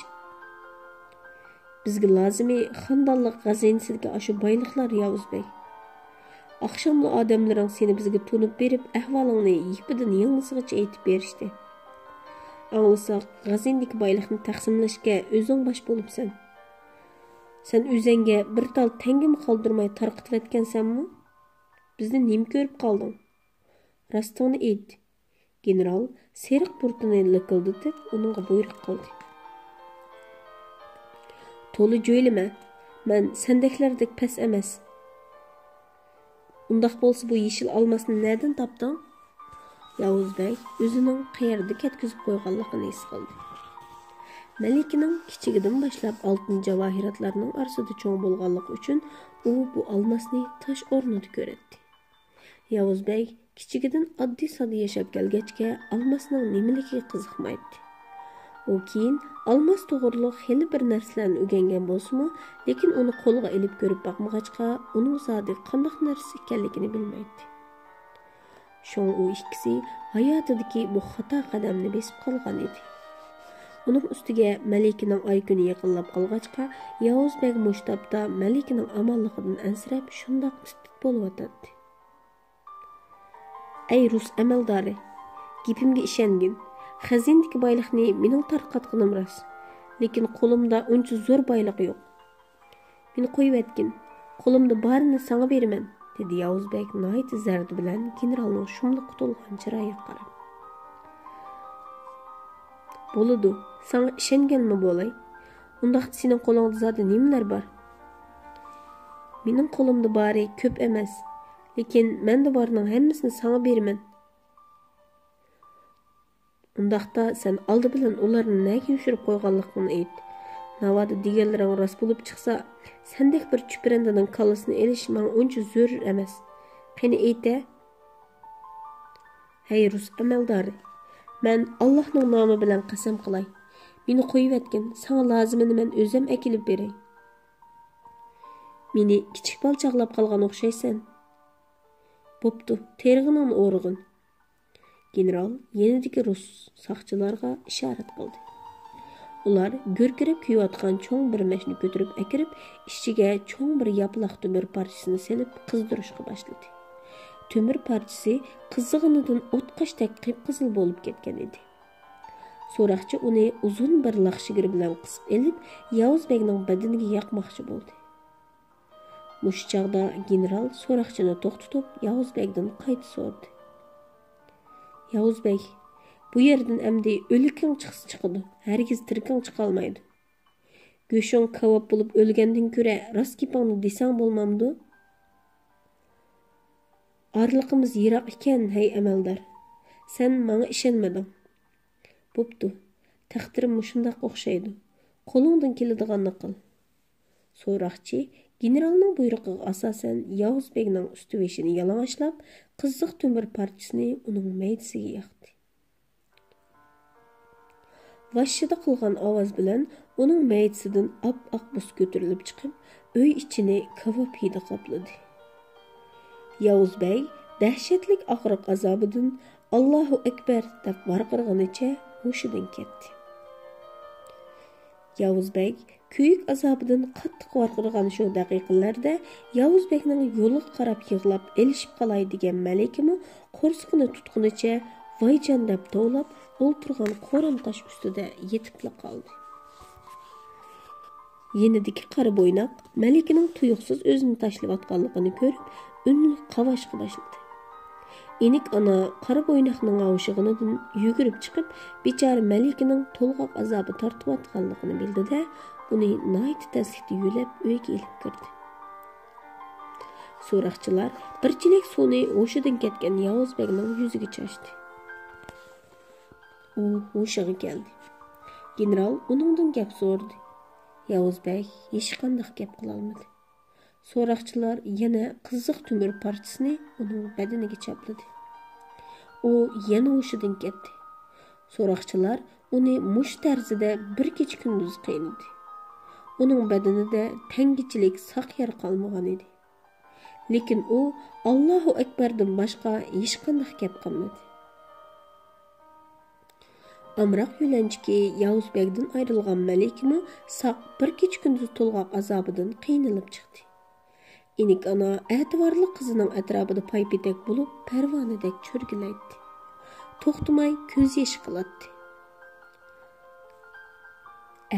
Bizga lozimi xandonlik g'azinasiga ashu boyliqlar Yavuzbek. Oqshomli odamlaring seni bizga tunib berib, ahvolingni yipidan yangisigacha aytib berishdi. Anglasa g'azindagi boyliqni taqsimlashga o'zing bosh bo'libsan. Sen o'zingga bir tal tangim qoldirmay tarqitib etgansanmi? Bizni nima ko'rib qolding? Rostini ayt. General seriq burtini liqildatib uningga buyruq qildi. To'li jo'ylama. Men sendeklardek pes emas. Undaq bo'lsa bu yeshil olmasni nerdan topding? Yavuzbek o'zining qayerda ketkizib qo'yganligini his qildi. Malikaning kichigidan boshlab oltin javohiratlarning orasida cho'ng bo'lganligi uchun u bu olmasni tosh o'rnida ko'radi. Yavuzbek kichigidan oddiy sodda yashab kelgachga olmasning nimaligiga qiziqmaydi. U keyin olmos to'g'riliq xeli bir narsalarni o'rgangan bo'lsa-mu, lekin uni qo'lga ilib ko'rib boqmag'achqa uning zodi qanday narsa ekanligini bilmaydi. Sho'ng u ikkisi hayotidagi bu xato qadamni besib qolgan edi. Uning ustiga Malikaning oy kuni yaqinlab qolgachqa, Yavuzbek mushtabda Malikaning amonligidan ansirab shundoq titib bo'layotdi. Ey rus amaldori, gapimga ishongin. Xazindagi boyliqni mening tarqatganim rost, lekin qo'limda uncha zo'r boyliq yo'q. Meni qo'yib etgin, qo'limda barini sana beraman, dedi Yavuzbek nihoyat zardi bilan generalning shumli qutulgan chiroyiga qarab. Bo'ladi, sana ishonganmi bo'lay? Undaqda sening qo'lingda zodi nimalar bor? Mening qo'limda bari ko'p emas, lekin menda borning hammasini sana beraman. Undaqda sen oldi bilan ularni nega yushirib qo'yganligini ayt. Navoda deganlaring rost bo'lib chiqsa, sendek bir chuprandaning kallasini elish menga uncha zo'r emas. Qani ayt-a? Hey rus amaldori, men Allohning nomi bilan qasam qilay. Meni qo'yib etgin, sana lozimini men o'zim akilib beray. Meni kichik balchaqlab qolgan o'xshaysan. Bo'pti, terg'iningni o'rg'in. General yenidagi rus saqchilarga ishorat qildi. Ular gurkirib kuyayotgan cho'ng bir mashni ko'tarib akirib, ichiga cho'ng bir yaplaq temir parchasini selib qizdirishga boshladi. Temir parchasi qizig'inidan o'tqashdek qip-qizil bo'lib ketgan edi. So'roqchi uni uzun bir laqshigir bilan qisib elib, Yavuzbekning badaniga yoqmoqchi bo'ldi. Mush chaqda general so'roqchini to'xtatib, Yavuzbekdan qayta so'radi. Yavuzbek, Bu yerden əmdi ölükün çıxsı çıxıdı. Hergiz tirkin çıxalmaydı. Göşün kavap bulup ölgəndin göre rast gepingni desang bolmamdı? Arlıqımız yirak iken hey əməldar. Sen maňa işenmedin. Bopdu. Taqdirim muşundaq oqşaydı. Qolundan keladiganni qil. So'roqchi generalning buyrug'iga asosan Yavuz Begning ustuveshini yalang'ochlab, qiziq to'mir parchasini uning maydasiga yoqdi. Vashshida qilgan ovoz bilan uning maydasidan op-oq bus ko'tarilib chiqib, uy ichini kavob hidi qopladi. Yavuz Bey dahshatlik og'riq azobidan Allohu akbar deb varqirganicha hushidan ketdi. Yavuz Bey kuyuk azobidan qattiq varqirgan shu daqiqalarda Yavuz Bekning yo'liga qarab yig'lab elishib qolay degan malikimi qo'rsqini tutqunicha voyjon deb tovlab o'ltirgan qo'ram tosh ustida yetibli qoldi. Yenidagi qora bo'ynoq malikining tuyuqsiz o'zini tashlayotganligini ko'rib, unli qavashqa boshladi. Enik ana qora bo'ynoqning avshig'inidan yugurib chiqib, bechora malikining to'lg'oq azobi tortayotganligini bildi-da, uni nayt taslikda yulab uyga elib kirdi. So'roqchilar bir chilak suvni hushidan ketgan Yavuz Begning yuziga chashdi. U hushiga keldi. General uningdan gap so'rdi. Yavuz Bey hech qanday gap qila olmadi. So'roqchilar yana qiziq to'mir parchasini uning badaniga chapladi. U yana hushidan ketdi. So'roqchilar uni mush tarzida bir kecha kunduz qiynadi. Uning badanida tangichilik saq yer qolmagan edi. Lekin u Allohu akbardan boshqa hech qanday gap qilmadi. Amroq yo'lanchiki Yavuz Begdan ayrilgan malikmi saq bir kecha kunduz to'lg'oq azobidan qiynalib chiqdi. Enik ana e'tiborli qizining atrofida paypitak bo'lib, parvonadek cho'rgilaydi. To'xtamay ko'z yoshi qiladi.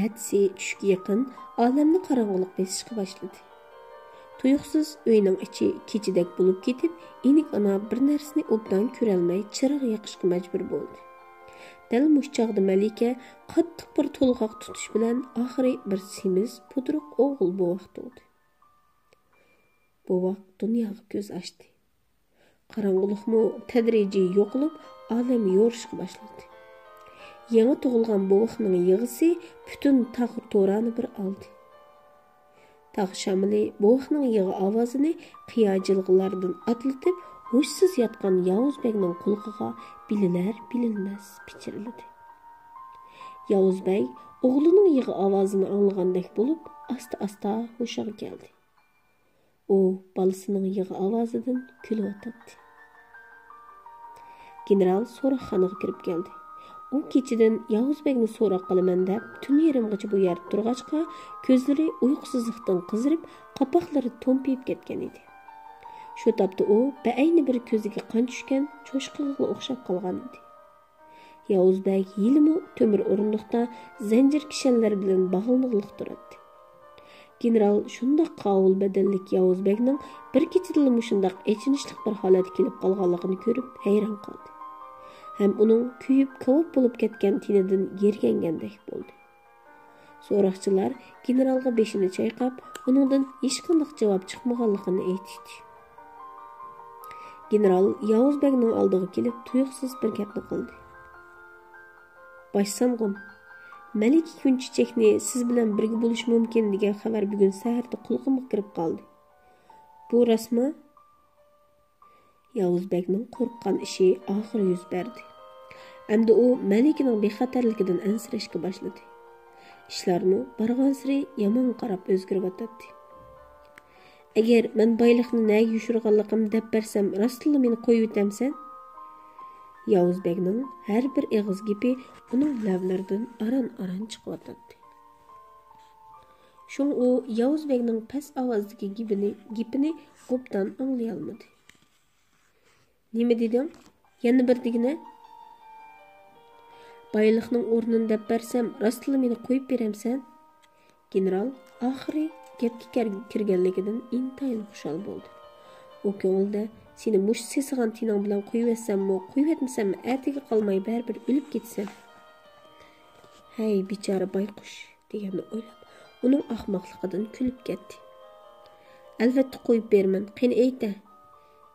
Atsi tushga yaqin olamni qorong'ulik besishga boshladi. Tuyuqsiz uyning ichi kechidek bo'lib ketib, enik ana bir narsani obdan ko'rolmay chiroq yoqishga majbur bo'ldi. Dal mush chog'da Malika qattiq bir to'lg'oq tutish bilan oxiri bir semiz pudruq o'g'il bo'voq tug'di. Bo'voq dunyoga ko'z ochdi. Qorong'ulikmi tadrijiy yo'qolib, olam yo'rishga boshladi. Yangi tug'ilgan bo'voqning yig'isi butun tog' to'rani bir oldi. Tog' shamili bo'voqning yig'i ovozini qiyo jilg'lardan atlatib, hushsiz yotgan Yavuz Begning qulog'iga bilinar-bilinmas pichirildi. Yavuz Bey o'g'lining yig'i ovozini anglagandek bo'lib, asta-asta hushiga keldi. U bolasining yig'i ovozidan kulib o'tdi. General so'roqxonaga kirib keldi. U kechidan Yavuz Begni so'roq qilaman deb tun yarimgacha bu yerda turg'achqa, ko'zlari uyqusizlikdan qizirib, qapoqlari to'mpiyib ketgan edi. Shu topda u ba'ayni bir ko'ziga qon tushgan cho'shqaga o'xshab qolgan edi. Yavuz Beg yilmi to'mir o'rindiqda zanjir kishanlar bilan bog'lanib turadi. General shundoq qovul badallik Yavuz Begning bir kechida shundoq echinishli bir holat kelib qolganligini ko'rib hayron qoldi. Hem uning kuyib kavob bo'lib ketgan tenidan yergangandek bo'ldi. So'roqchilar generalga beshini chayqab, uningdan hech qanday javob chiqmaganligini aytdi. General Yavuz Begning oldiga kelib, tuyuqsiz bir gapni qildi. Boshsamg'im, Malika Kunchichakni siz bilan birga bo'lish mumkin degan xabar bugun saharda qulog'imga kirib qoldi. Bu rasmi? Yavuz Begning qo'rqqan ishi oxiri yuz berdi. Endi u Malikaning bexatarligidan ansirashga boshladi. Ishlarni bargan sari yomon qarab o'zgarib Agar men boyliqni nega yushirganligim deb bersam, rostla meni qo'yib o'tamsan? Yavuz Begning har bir eg'iz gapi uning lablaridan aran-aran chiqib. Shung u Yavuz Begning past ovozdagi gapini obdan anglay olmadi. Nima deding? Yana bir degina? Boyliqning o'rnini deb bersam, rostla meni qo'yib beramsan? General oxiri gapga kirganligidan intayin xushal bo'ldi. U ko'ngilda Seni muş sesigan tining bilan qo'yib etsammi, qo'yib etmasammi, ertaga qolmay baribir o'lib ketsan. Hey, bichora bayqush, deganni o'ylab, uning ahmoqligidan kulib ketdi. Albatta qo'yib berman. Qani ayta.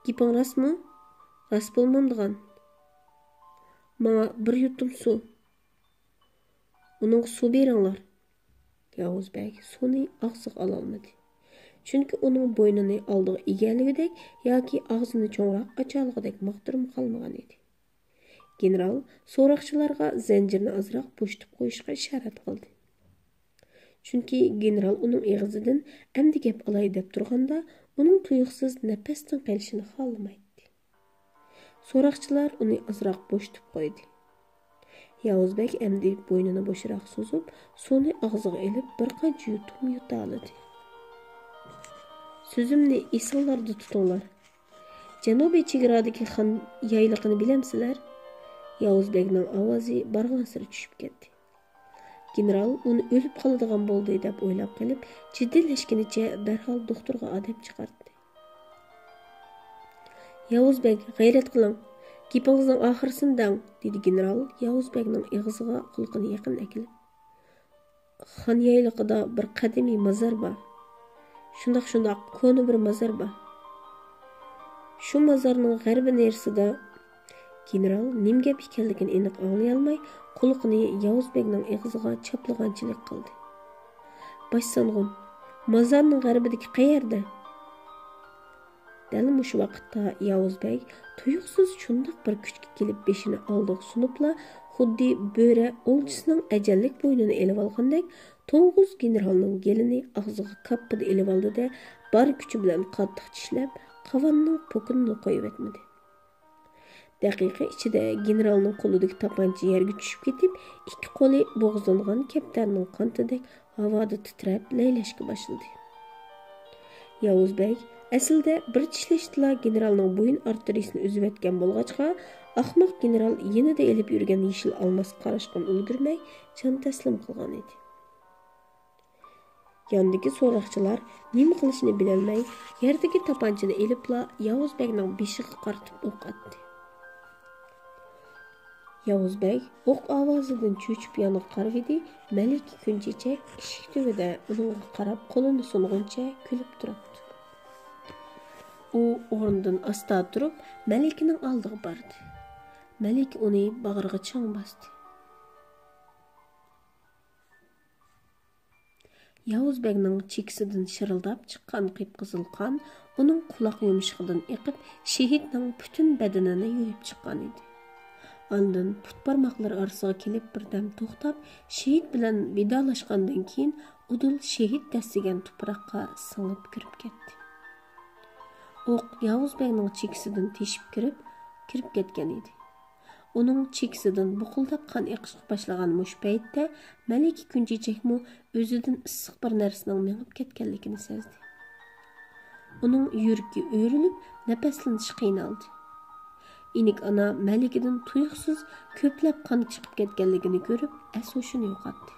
Gaping rostmi? Rost bo'lmamdigan. Menga bir yutum suv. Uning suv beringlar. Yavuzbek suvni og'ziga ola olmadi. Chunki uning bo'ynini oldiga egalligidek yoki og'zini cho'ngroq ocholg'idek maqtirib qolmagan edi. General so'roqchilarga zanjirni azroq bo'shtib qo'yishga ishorat qildi. Chunki general uning og'zidan amdi gap olay deb turganda, uning tuyuqsiz nafasdan qilishini xohlamaydi. So'roqchilar uni azroq bo'shtib qo'ydi. Yavuzbek amdi bo'ynini bo'shroq so'zib, suvni og'ziga elib bir qancha yutum yuta oldi. Sözümni esinglarda tutinglar. Janubiy chegaradagi xon yayliqini bilamsizlar? Yavuzbekning ovozi barg'ansiri tushib ketdi. General uni o'lib qoladigan bo'ldi deb o'ylab qolib, jiddiylashganicha darhol doktorga adab chiqardi. Yavuzbek, g'ayrat qiling. Gapingizning oxirisini dang, dedi general Yavuzbekning og'ziga qulqini yaqin akilib. Xon yayliqida bir qadimiy mozor bor. Shundoq ko'ni bir mozor bor. Shu mozorning g'arbi nersida general nim gap ekanligini aniq anglay olmay, qulqini Yavuzbekning og'ziga chaplaganchilik qildi. Boshsang'un, mozorning g'arbidagi qayerda? Dal mush vaqtda Yavuzbek tuyuqsiz shundoq bir kuchga kelib beshini oldiga sunibla, xuddi bo'ra o'lchisining ajallik bo'ynini elib olgandek, to'ng'iz generalning gelini og'ziga kappida elib oldi-da, bar kuchi bilan qattiq tishlab, qavanning po'kinini qo'yib etmadi. Daqiqa ichida generalning qo'lidagi tapancha yerga tushib ketib, ikki qo'li bo'g'izlangan kaptarning qantidek havoda titrab laylashga boshladi. Yavuzbek aslida bir tishlashda generalning bo'yin arteriyasini uzib etgan bo'lg'achqa, ahmoq general yanada elib yurgan yeshil olmos qarashqan ulgurmay, jon taslim qilgan edi. Yandagi so'roqchilar nima qilishini bilolmay, yerdagi tapanchani elibla Yavuzbekning beshiga qaratib o'q otdi. Yavuzbek o'q ovozidan cho'chib yoniq qarab edi, Malik kunchechak eshik tubida unga qarab qo'lini sunguncha kulib turibdi. U o'rnidan asta turib, Malikning oldiga bordi. Malik uni bag'riga chang bosdi. Yavuzbekning chekisidan shirildab chiqqan qip-qizil qon uning quloq yumshog'idan eqib, shahidning butun badanini yuvib chiqqan edi. Ondan put barmoqlari orasiga kelib birdam to'xtab, shahid bilan vidolashgandan keyin udul shahid dastigan tuproqqa singib kirib ketdi. O'q Yavuzbekning chekisidan teshib kirib ketgan edi. Uning chekisidan buqildab qon eqishga boshlagan mush paytda Malik kunchechakmi o'zidan issiq bir narsaning mengib ketganligini sezdi. Uning yuragi o'rilib, nafaslanishi qiynaldi. Inik ana Malikidan tuyuqsiz ko'plab qon chiqib ketganligini ko'rib, as-hushini yo'qotdi.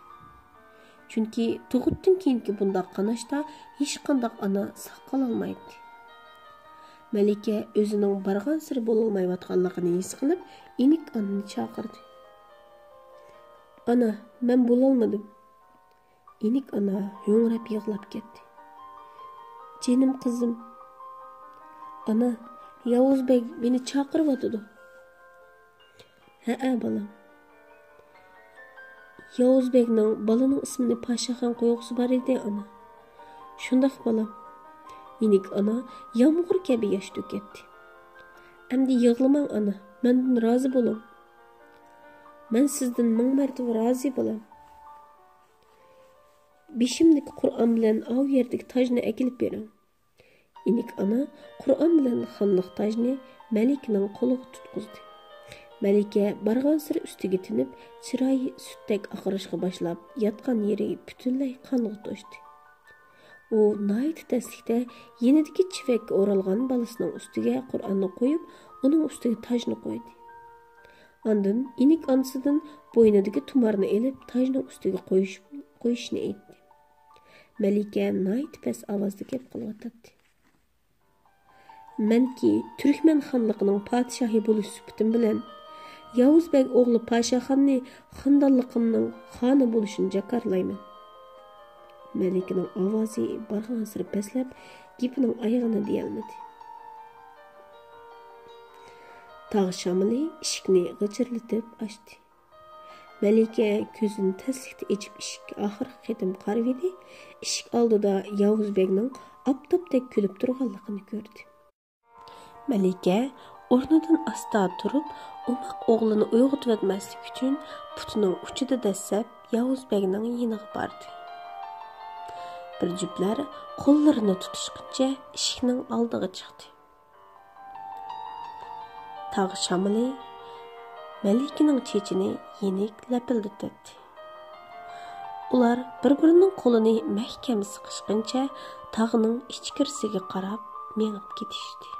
Chunki tug'utdan keyingi bundoq qanashda hech qanday ana saq qola olmaydi. Malika o'zining barg'an siri bo'lolmayotganligini his qilib, inik anani chaqirdi. Ana, men bo'lolmadim. Inik ana yo'ngrab yig'lab ketdi. Jenim qizim. Ana, Yavuzbek meni chaqiryotdi. Ha, bolam. Yavuzbekning bolaning ismini Pashaxon qo'ymoqchi bor edi, ana. Shundoq bolam. Inik ana yomg'ir kabi yosh to'katdi. Endi yig'lamang ana, mendan rozi bo'ling. Men sizdan ming martaba rozi bo'lam. Beshimdagi Qur'on bilan av yerdagi tojni akilib bering. Inik ana Qur'on bilan xonliq tojni Malikning qo'liga tutqizdi. Malika barg'an siri ustiga tinib, chiroyi sutdek oqarishga boshlab, yotgan yeri butunlay qonga to'shdi. U nayt taslikda yenidagi chivakka o'ralgan bolasining ustiga Qur'onni qo'yib, uning ustiga tojni qo'ydi. Ondan inik onasidan bo'ynidagi tumarni elib, tojning ustiga qo'yishni aytdi. Malika nayt pes ovozda gap qilyotdi. Mənki Türkmen xanlığının padişahı buluş sübütüm bilen Yavuz Beg oğlu Paşaxanni xandallıqımның xanı buluşunu jakarlayman. Мәликенің авазы барған сыры пәсләп, гипінің айғаны дейелмеді. Тағы шамылы ішікні ғычырлытып ашты. Мәлике көзін тәслікті ечіп ішікке ақырғы қетім қарып еді, ішік алдыда Yavuz Beg'нің аптаптек күліп тұрғанлығын көрді. Мәлике орнынан аста тұрып, umaq oğlunu uyg'utib etmaslik uchun putining uchida dassab Yavuz Beg'ning yeniga bordi. Bir jüplar qo'llarini tutishguncha eshikning oldiga chiqdi. Tog' shamili Malikaning chechini yenik lapildatdi. Ular bir-birining qo'lini mahkam siqishguncha tog'ning ichkirisiga qarab mengib ketishdi.